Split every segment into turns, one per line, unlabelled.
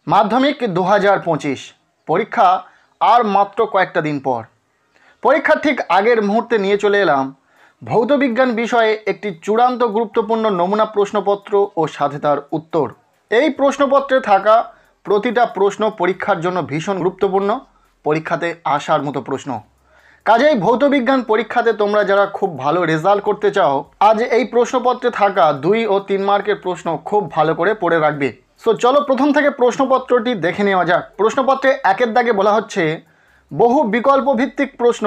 মাধ্যমিক 2025 পরীক্ষা আর মাত্র কয়েকটা দিন পর। পরীক্ষার ঠিক আগের মুহূর্তে নিয়ে চলে এলাম ভৌতবিজ্ঞান বিষয়ে একটি চূড়ান্ত গুরুত্বপূর্ণ নমুনা প্রশ্নপত্র ও সাথে তার উত্তর। এই প্রশ্নপত্রে থাকা প্রতিটা প্রশ্ন পরীক্ষার জন্য ভীষণ গুরুত্বপূর্ণ, পরীক্ষাতে আসার মতো প্রশ্ন। কাজেই ভৌতবিজ্ঞান পরীক্ষাতে তোমরা যারা খুব ভালো রেজাল্ট করতে চাও, আজ এই প্রশ্নপত্রে থাকা 2 ও 3 মার্কের প্রশ্ন খুব ভালো করে পড়ে রাখবে। সো চলো প্রথম থেকে প্রশ্নপত্রটি দেখে নেওয়া যাক। প্রশ্নপত্রে 1 দাগে বলা হচ্ছে বহু বিকল্প ভিত্তিক প্রশ্ন।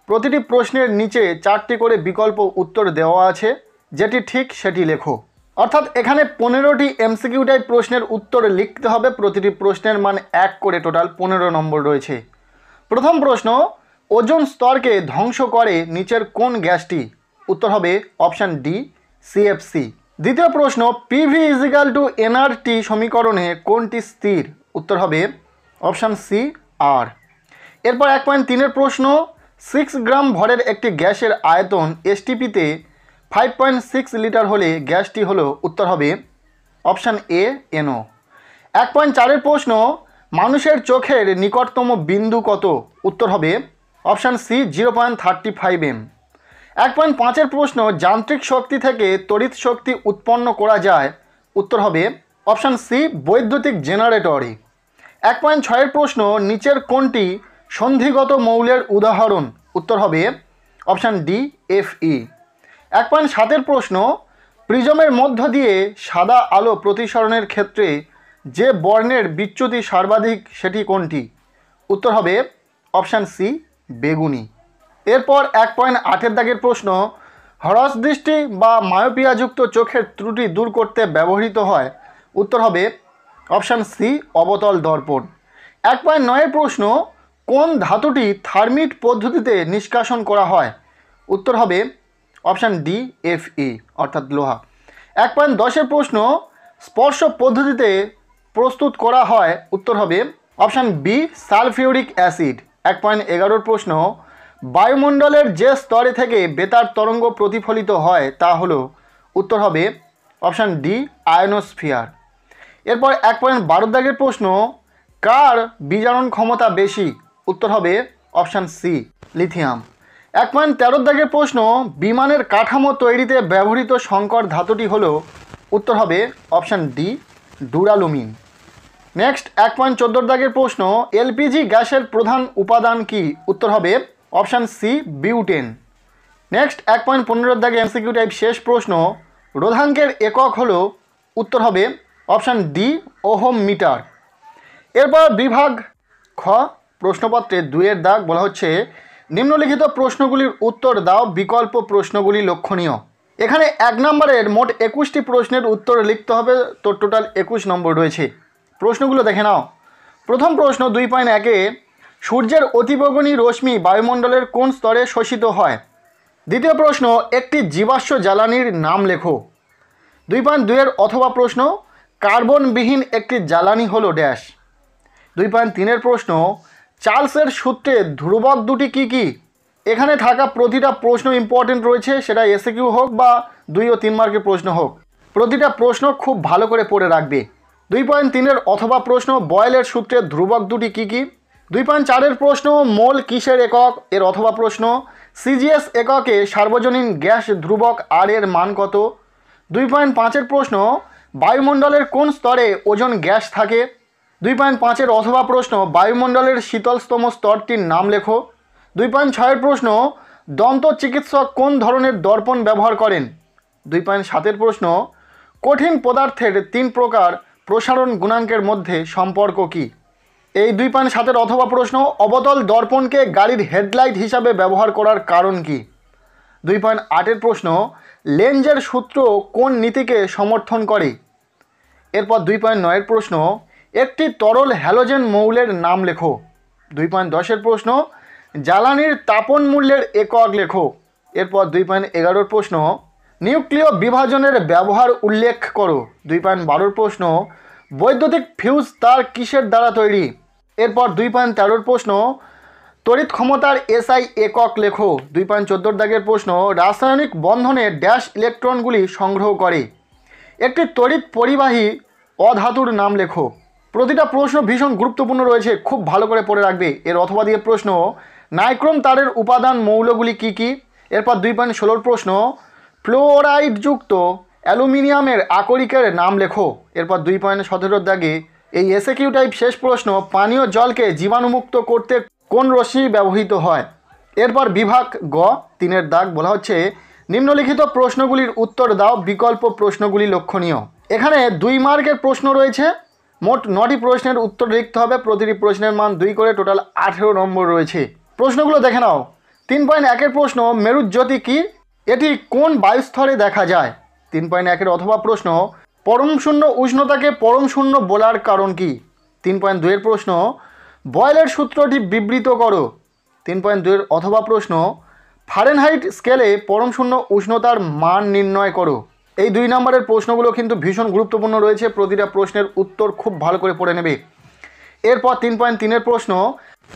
প্রতিটি প্রশ্নের নিচে 4টি করে বিকল্প উত্তর দেওয়া আছে, যেটি ঠিক সেটি লেখো। অর্থাৎ এখানে 15টি এমসিকিউ টাইপ প্রশ্নের উত্তর লিখতে হবে। প্রতিটি প্রশ্নের মান 1 করে, টোটাল 15 নম্বর রয়েছে। প্রথম প্রশ্ন, ওজোন স্তরকে ধ্বংস করে নিচের কোন গ্যাসটি? উত্তর হবে অপশান ডি, সিএফসি। দ্বিতীয় প্রশ্ন, পিভি ইজিক্যাল টু এনআরটি সমীকরণে কোনটি স্থির? উত্তর হবে অপশান সি, আর। এরপর 1.3-এর প্রশ্ন, 6 গ্রাম ভরের একটি গ্যাসের আয়তন এসটিপিতে 5.6 লিটার হলে গ্যাসটি হলো? উত্তর হবে অপশান এ, এনও। 1.4-এর প্রশ্ন, মানুষের চোখের নিকটতম বিন্দু কত? উত্তর হবে অপশান সি, 0.35 এম। 1.5-এর প্রশ্ন, যান্ত্রিক শক্তি থেকে তড়িৎ শক্তি উৎপন্ন করা যায়? উত্তর হবে অপশান সি, বৈদ্যুতিক জেনারেটরে। 1.6-এর প্রশ্ন, নিচের কোনটি সন্ধিগত মৌলের উদাহরণ? উত্তর হবে অপশান ডি, এফই। 1.7-এর প্রশ্ন, প্রিজমের মধ্য দিয়ে সাদা আলো প্রতিসরণের ক্ষেত্রে যে বর্ণের বিচ্যুতি সর্বাধিক সেটি কোনটি? উত্তর হবে অপশান সি, বেগুনি। এরপর 1.8-এর দাগের প্রশ্ন, হ্রস্ব দৃষ্টি বা মায়োপিয়াযুক্ত চোখের ত্রুটি দূর করতে ব্যবহৃত হয়? উত্তর হবে অপশান সি, অবতল দর্পণ। 1.9-এর প্রশ্ন, কোন ধাতুটি থার্মিট পদ্ধতিতে নিষ্কাশন করা হয়? উত্তর হবে অপশান ডি, এফই অর্থাৎ লোহা। 1.10-এর প্রশ্ন, স্পর্শ পদ্ধতিতে প্রস্তুত করা হয়? উত্তর হবে অপশান বি, সালফিউরিক অ্যাসিড। 1.11-এর প্রশ্ন, বায়ুমণ্ডলের যে স্তরে থেকে বেতার তরঙ্গ প্রতিফলিত হয় তা হলো? উত্তর হবে অপশান ডি, আয়নোস্ফিয়ার। এরপর 1.12-এর দাগের প্রশ্ন, কার বিজারণ ক্ষমতা বেশি? উত্তর হবে অপশান সি, লিথিয়াম। 1.13-এর দাগের প্রশ্ন, বিমানের কাঠামো তৈরিতে ব্যবহৃত সংকর ধাতুটি হলো? উত্তর হবে অপশান ডি, ডুরালুমিন। নেক্সট 1.14-এর দাগের প্রশ্ন, এলপিজি গ্যাসের প্রধান উপাদান কি? উত্তর হবে অপশান সি, বিউটেন। নেক্সট 1.15-এর দাগে এমসিকিউ টাইপ শেষ প্রশ্ন, রোধাঙ্কের একক হলো? উত্তর হবে অপশান ডি, ওহম মিটার। এরপর বিভাগ খ, প্রশ্নপত্রে 2-এর দাগ বলা হচ্ছে নিম্নলিখিত প্রশ্নগুলির উত্তর দাও, বিকল্প প্রশ্নগুলি লক্ষণীয়। এখানে 1 নম্বরের মোট 21টি প্রশ্নের উত্তর লিখতে হবে, তো টোটাল 21 নম্বর রয়েছে। প্রশ্নগুলো দেখে নাও। প্রথম প্রশ্ন 2.1-এ সূর্যের অতিবেগুনি রশ্মি বায়ুমণ্ডলের কোন স্তরে শোষিত হয়? দ্বিতীয় প্রশ্ন, একটি জীবাশ্ম জ্বালানির নাম লেখো। 2.2-এর অথবা প্রশ্ন, কার্বনবিহীন একটি জ্বালানি হলো ড্যাশ। 2.3-এর প্রশ্ন, চার্লসের সূত্রে ধ্রুবক দুটি কি কি? এখানে থাকা প্রতিটা প্রশ্ন ইম্পর্টেন্ট রয়েছে, সেটা এসকিউ হোক বা 2 ও 3 মার্কের প্রশ্ন হোক, প্রতিটা প্রশ্ন খুব ভালো করে পড়ে রাখবে। 2.3-এর অথবা প্রশ্ন, বয়েলের সূত্রে ধ্রুবক দুটি কি কি? 2.4-এর প্রশ্ন, মোল কিসের একক? এর অথবা প্রশ্ন, সিজিএস এককে সার্বজনীন গ্যাস ধ্রুবক আর এর মান কত? 2.5-এর প্রশ্ন, বায়ুমণ্ডলের কোন স্তরে ওজোন গ্যাস থাকে? 2.5-এর অথবা প্রশ্ন, বায়ুমণ্ডলের শীতলতম স্তরটির নাম লেখো। 2.6-এর প্রশ্ন, দন্ত চিকিৎসক কোন ধরনের দর্পণ ব্যবহার করেন? 2.7-এর প্রশ্ন, কঠিন পদার্থের 3 প্রকার প্রসারণ গুণাঙ্কের মধ্যে সম্পর্ক কি? এই 2.7-এর অথবা প্রশ্ন, অবতল দর্পণকে গাড়ির হেডলাইট হিসাবে ব্যবহার করার কারণ কি? 2.8-এর প্রশ্ন, লেঞ্জের সূত্র কোন নীতিকে সমর্থন করে? এরপর 2.9-এর প্রশ্ন, একটি তরল হ্যালোজেন মৌলের নাম লেখো। 2.10-এর প্রশ্ন, জ্বালানির তাপন মূল্যের একক লেখো। এরপর 2.11-এর প্রশ্ন, নিউক্লিয় বিভাজনের ব্যবহার উল্লেখ করো। 2.12-এর প্রশ্ন, বৈদ্যুতিক ফিউজ তার কিসের দ্বারা তৈরি? এরপর 2.13-এর প্রশ্ন, তড়িৎ ক্ষমতার এসআই একক লেখো। 2.14-এর দাগের প্রশ্ন, রাসায়নিক বন্ধনে ড্যাশ ইলেকট্রনগুলি সংগ্রহ করে। একটি তড়িৎ পরিবাহী অধাতুর নাম লেখো। প্রতিটা প্রশ্ন ভীষণ গুরুত্বপূর্ণ রয়েছে, খুব ভালো করে পড়ে রাখবে। এর অথবা দিয়ে প্রশ্ন, নাইক্রোম তারের উপাদান মৌলগুলি কি কি। এরপর 2.16 প্রশ্ন, ফ্লোরাইড যুক্ত অ্যালুমিনিয়ামের আকরিকের নাম লেখো। এরপর 2.17 দাগে এই এসএকিউ টাইপ শেষ প্রশ্ন, পানীয় জলকে জীবাণুমুক্ত করতে কোন রশ্মি ব্যবহৃত হয়। এরপর বিভাগ গ 3 দাগ বলা হচ্ছে, নিম্নলিখিত প্রশ্নগুলির উত্তর দাও, বিকল্প প্রশ্নগুলি লক্ষণীয়। এখানে 2 মার্কের প্রশ্ন রয়েছে, মোট 9টি প্রশ্নের উত্তর লিখতে হবে, প্রতিটি প্রশ্নের মান 2 করে, টোটাল 18 নম্বর রয়েছে। প্রশ্নগুলো দেখে নাও। 3.1 প্রশ্ন, মেরুজ্যোতি কি, এটি কোন বায়ুস্তরে দেখা যায়। 3.1 অথবা প্রশ্ন, পরম শূন্য উষ্ণতাকে পরম শূন্য বলার কারণ কি। 3.2 প্রশ্ন, বয়েলের সূত্রটি বিবৃত করো। 3.2 অথবা প্রশ্ন, ফারেনহাইট স্কেলে পরম শূন্য উষ্ণতার মান নির্ণয় করো। এই 2 নম্বরের প্রশ্নগুলো কিন্তু ভীষণ গুরুত্বপূর্ণ রয়েছে, প্রতিটা প্রশ্নের উত্তর খুব ভালো করে পড়ে নেবে। এরপর 3.3 প্রশ্ন,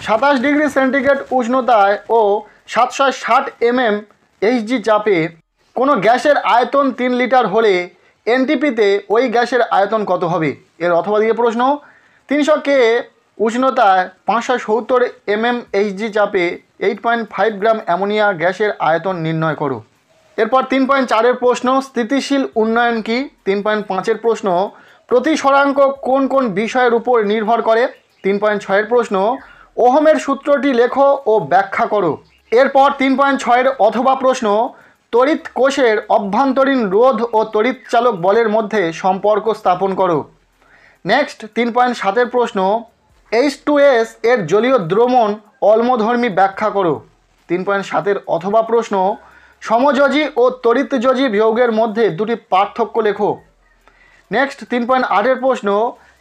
27 ডিগ্রি সেন্টিগ্রেড উষ্ণতায় ও 760 Hg চাপে কোনো গ্যাসের আয়তন 3 লিটার হলে এনটিপিতে ওই গ্যাসের আয়তন কত হবে। এর অথবা দিয়ে প্রশ্ন, 300 K উষ্ণতায় 570 Hg চাপে 8.5 গ্রাম অ্যামোনিয়া গ্যাসের আয়তন নির্ণয় করো। এরপর 3.4 প্রশ্ন, স্থিতিশীল উন্নয়ন কি। 3.5 প্রশ্ন, প্রতিসরাঙ্ক কোন কোন বিষয়ের উপর নির্ভর করে। 3.6 প্রশ্ন, ওহমের সূত্রটি লেখো ও ব্যাখ্যা করো। এরপর 3.6 অথবা প্রশ্ন, তড়িৎ কোষের অভ্যন্তরীণ রোধ ও তড়িৎ চালক বলের মধ্যে সম্পর্ক স্থাপন করো। নেক্সট 3.7 প্রশ্ন, H2S এর জলীয় দ্রবণ অম্লধর্মী ব্যাখ্যা করো। 3.7 অথবা প্রশ্ন, সমযোজী ও তড়িৎযোজী বিয়োগের মধ্যে দুটি পার্থক্য লেখো। নেক্সট 3.8 প্রশ্ন,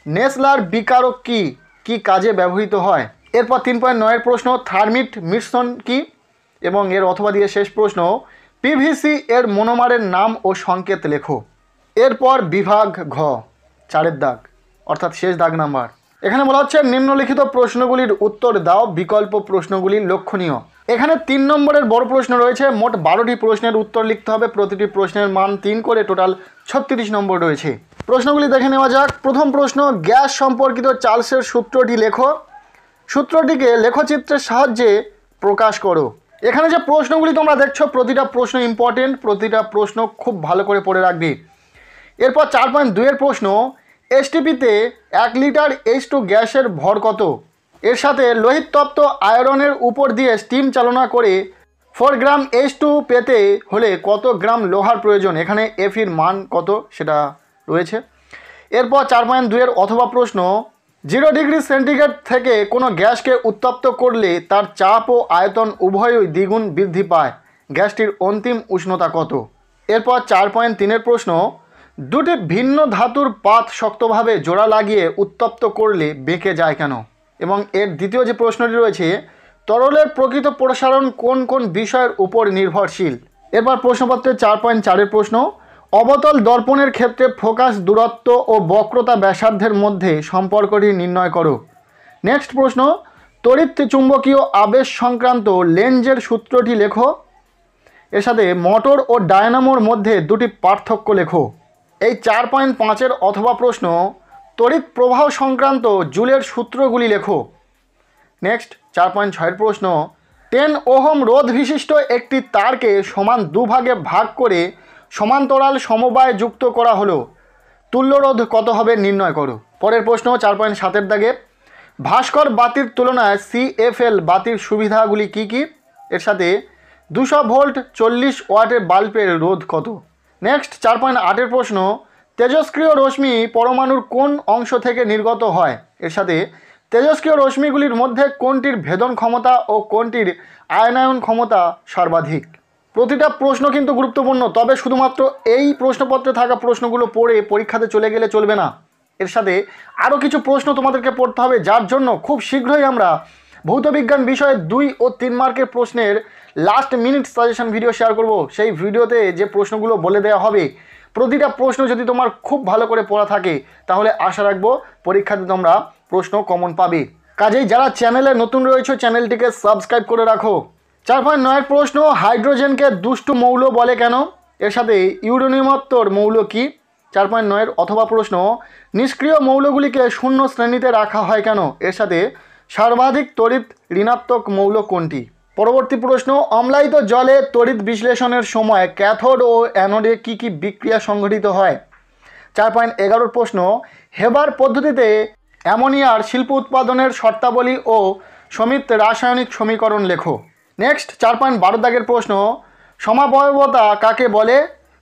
নেসলার বিকারক কি, কি কাজে ব্যবহৃত হয়। এরপর 3.9 প্রশ্ন, থার্মিট মিশ্রণ কি, এবং এর অথবা দিয়ে শেষ প্রশ্ন, পিভিসি এর মনোমারের নাম ও সংকেত লেখো। এরপর বিভাগ ঘ 4 দাগ অর্থাৎ শেষ দাগ নাম্বার। এখানে বলা হচ্ছে, নিম্নলিখিত প্রশ্নগুলির উত্তর দাও, বিকল্প প্রশ্নগুলি লক্ষণীয়। এখানে 3 নম্বরের বড় প্রশ্ন রয়েছে, মোট 12টি প্রশ্নের উত্তর লিখতে হবে, প্রতিটি প্রশ্নের মান 3 করে, টোটাল 36 নম্বর রয়েছে। প্রশ্নগুলি দেখে নেওয়া যাক। প্রথম প্রশ্ন, গ্যাস সম্পর্কিত চার্লসের সূত্রটি লেখো। সূত্রটিকে লেখচিত্রের সাহায্যে প্রকাশ করো। এখানে যে প্রশ্নগুলি তোমরা দেখছো, প্রতিটা প্রশ্ন ইম্পর্টেন্ট, প্রতিটা প্রশ্ন খুব ভালো করে পড়ে রাখবে। এরপর 4.2 প্রশ্ন, এসটিপিতে 1 লিটার H2 গ্যাসের ভর কত। এর সাথে লোহিত তপ্ত আয়রনের উপর দিয়ে স্টিম চালনা করে 4 গ্রাম H2 পেতে হলে কত গ্রাম লোহার প্রয়োজন। এখানে এফির মান কত সেটা রয়েছে। এরপর 4.2 অথবা প্রশ্ন, 0 ডিগ্রি সেন্টিগ্রেড থেকে কোনো গ্যাসকে উত্তপ্ত করলে তার চাপ ও আয়তন উভয়ই দ্বিগুণ বৃদ্ধি পায়, গ্যাসটির অন্তিম উষ্ণতা কত। এরপর 4.3 প্রশ্ন, দুটি ভিন্ন ধাতুর পাত শক্তভাবে জোড়া লাগিয়ে উত্তপ্ত করলে বেঁকে যায় কেন। এবং এর দ্বিতীয় যে প্রশ্নটি রয়েছে, তরলের প্রকৃত প্রসারণ কোন কোন বিষয়ের উপর নির্ভরশীল। এরপর প্রশ্নপত্রের 4.4 প্রশ্ন, অবতল দর্পণের ক্ষেত্রে ফোকাস দূরত্ব ও বক্রতা ব্যাসার্ধের মধ্যে সম্পর্কটি নির্ণয় করো। নেক্সট প্রশ্ন, তড়িৎ চুম্বকীয় আবেশ সংক্রান্ত লেন্জের সূত্রটি লেখো। এর সাথে মোটর ও ডায়নামোর মধ্যে দুটি পার্থক্য লেখো। এই 4.5 অথবা প্রশ্ন, তড়িৎ প্রবাহ সংক্রান্ত জুলের সূত্রগুলি লেখো। নেক্সট 4.6 প্রশ্ন, 10 ওহম রোধ বিশিষ্ট একটি তারকে সমান 2 ভাগে ভাগ করে সমান্তরাল সমবায় যুক্ত করা হলো, তুল্য রোধ কত হবে নির্ণয় করো। পরের প্রশ্ন 4.7 দাগে, ভাস্কর বাতির তুলনায় CFL বাতির সুবিধাগুলি কি কি। এর সাথে 200 ভোল্ট 40 ওয়াটের বাল্বের রোধ কত। নেক্সট 4.8 প্রশ্ন, তেজস্ক্রিয় রশ্মি পরমাণুর কোন অংশ থেকে নির্গত হয়। এর সাথে তেজস্ক্রিয় রশ্মিগুলির মধ্যে কোনটির ভেদন ক্ষমতা ও কোনটির আয়নায়ন ক্ষমতা সর্বাধিক। প্রতিটা প্রশ্ন কিন্তু গুরুত্বপূর্ণ, তবে শুধুমাত্র এই প্রশ্নপত্রে থাকা প্রশ্নগুলো পড়ে পরীক্ষাতে চলে গেলে চলবে না। এর সাথে আরও কিছু প্রশ্ন তোমাদেরকে পড়তে হবে, যার জন্য খুব শীঘ্রই আমরা ভৌতবিজ্ঞান বিষয়ে 2 ও 3 মার্কের প্রশ্নের last minute suggestion video share করব। সেই ভিডিওতে যে প্রশ্নগুলো বলে দেওয়া হবে, প্রতিটা প্রশ্ন যদি তোমার খুব ভালো করে পড়া থাকে, তাহলে আশা রাখবো পরীক্ষাতে তোমরা প্রশ্ন কমন পাবে। কাজেই যারা চ্যানেলে নতুন রয়েছে, চ্যানেলটিকে সাবস্ক্রাইব করে রাখো। 4.9 প্রশ্ন, হাইড্রোজেনকে দুষ্টু মৌল বলে কেন। এর সাথে ইউরেনিয়ামোত্তর মৌল কি। 4.9 অথবা প্রশ্ন নিষ্ক্রিয় মৌলগুলিকে শূন্য শ্রেণীতে রাখা হয় কেন, এর সাথে সর্বাধিক তড়িৎ ঋণাত্মক মৌল কোনটি। পরবর্তী প্রশ্ন অম্লায়িত জলে তড়িৎ বিশ্লেষণের সময় ক্যাথোড ও অ্যানোডে কী কী বিক্রিয়া সংঘটিত হয়। 4.11 প্রশ্ন হেবার পদ্ধতিতে অ্যামোনিয়ার শিল্প উৎপাদনের শর্তাবলী ও সমিত রাসায়নিক সমীকরণ লেখো। নেক্সট 4.12 দাগের প্রশ্ন সমাবয়বতা কাকে বলে,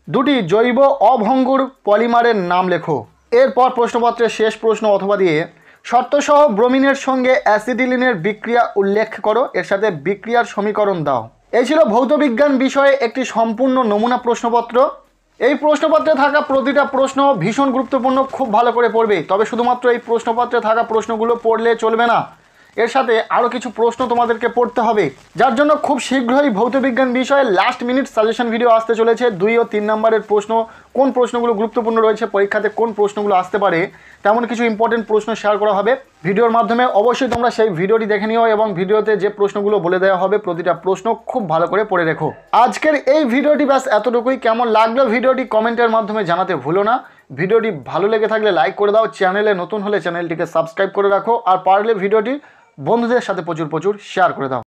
দুটি জৈব অভঙ্গুর পলিমারের নাম লেখো। এরপর প্রশ্নপত্রের শেষ প্রশ্ন অথবা দিয়ে শর্তসহ ব্রোমিনের সঙ্গে অ্যাসিটিলিনের বিক্রিয়া উল্লেখ করো, এর সাথে বিক্রিয়ার সমীকরণ দাও। এই ছিল ভৌতবিজ্ঞান বিষয়ে একটি সম্পূর্ণ নমুনা প্রশ্নপত্র। এই প্রশ্নপত্রে থাকা প্রতিটা প্রশ্ন ভীষণ গুরুত্বপূর্ণ, খুব ভালো করে পড়বে। তবে শুধুমাত্র এই প্রশ্নপত্রে থাকা প্রশ্নগুলো পড়লে চলবে না, এর সাথে আরও কিছু প্রশ্ন তোমাদেরকে পড়তে হবে, যার জন্য খুব শীঘ্রই ভৌতবিজ্ঞান বিষয়ে লাস্ট মিনিট সাজেশন ভিডিও আসতে চলেছে। 2 ও 3 নম্বরের প্রশ্ন, কোন প্রশ্নগুলো গুরুত্বপূর্ণ রয়েছে পরীক্ষাতে, কোন প্রশ্নগুলো আসতে পারে, তেমন কিছু ইম্পর্টেন্ট প্রশ্ন শেয়ার করা হবে ভিডিওর মাধ্যমে। অবশ্যই তোমরা সেই ভিডিওটি দেখে নিও এবং ভিডিওতে যে প্রশ্নগুলো বলে দেওয়া হবে প্রতিটা প্রশ্ন খুব ভালো করে পড়ে রেখো। আজকের এই ভিডিওটি ব্যাস এতটুকুই। কেমন লাগলো ভিডিওটি কমেন্টের মাধ্যমে জানাতে ভুলো না। ভিডিওটি ভালো লেগে থাকলে লাইক করে দাও, চ্যানেলে নতুন হলে চ্যানেলটিকে সাবস্ক্রাইব করে রাখো, আর পারলে ভিডিওটি বন্ধুদের সাথে প্রচুর শেয়ার করে দাও।